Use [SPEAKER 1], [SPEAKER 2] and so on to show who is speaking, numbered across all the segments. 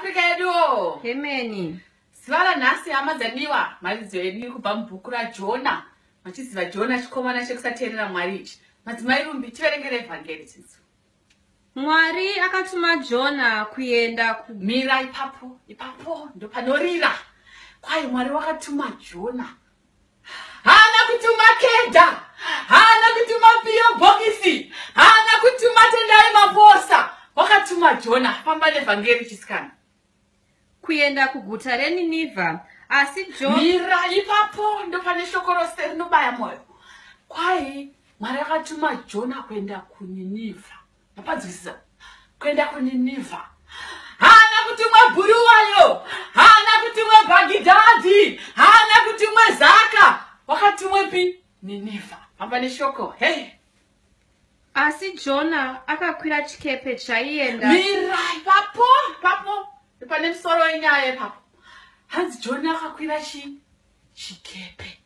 [SPEAKER 1] Africa yedu.
[SPEAKER 2] Hemeni.
[SPEAKER 1] Sivala nasi amadzaniwa paridza yedu kubva mubhuku raJona. Machiziva Jona chikomana chekusateerera Mwari ichi. Madzimai rumbi tiverengere Vhangeri dzidzi.
[SPEAKER 2] Mwari akatuma Jona kuenda
[SPEAKER 1] Mira ipapo ndo panorira. Kwai Mwari wakatuma Jona. Hana kutuma kenda. Hana kutuma pio bokisi. Hana kutuma tendai maposa. Wakatuma Jona. Pamba neVhangeri chisikana.
[SPEAKER 2] kuenda kuguta reNinevha, asi Jona
[SPEAKER 1] Mira ipapo ndo pane shoko rose rinobaya moyo. Kwai Mwari akatuma Jona kuenda kuNinevha. Napadzisa kuenda kuNinevha. Hana kutumwa Bhuruwayo, hana kutumwa Bhagidhadhi, hana kutumwa Zaka. Wakatumwa pi? Ninevha. Pamba neshoko. Hey.
[SPEAKER 2] asi Jona akakwira chikepe chaienda.
[SPEAKER 1] Mira ipapo. Pane musoro wenyaya ipapo. Hanzi Jona akakwira chikepe.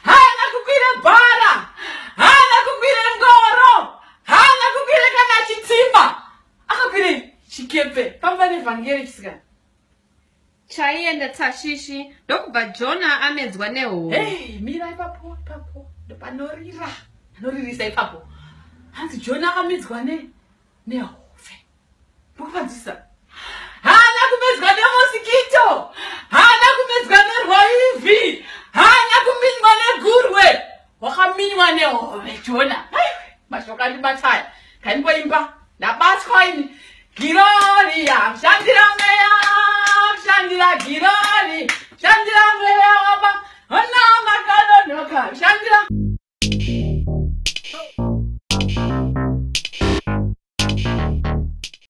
[SPEAKER 1] Hana kukwira bhara. Hana kukwira ngoro. Hana kukwira kana chitima. Akakwira chikepe. Pamba neVhangeri chisikana.
[SPEAKER 2] Chaienda Tashishi, ndokubva Jona amedzwa nehove.
[SPEAKER 1] Hey, mira ipapo. Ndo panorira. Panoririsa ipapo. Hanzi Jona akamedzwa nehove. Ndokupadzisa. Hana kumedzwa nemosikito. Hana kumedzwa nerwaivhi. Hana kuminywa negurwe. Wakaminywa nehove Jona. Mashoko andibataya. Kanimboimba. Ndabatwa ini. Gloria. Shandira mweya. Shandira Gloria. Shandira mweya waba. Ona makalo noka. Shandira.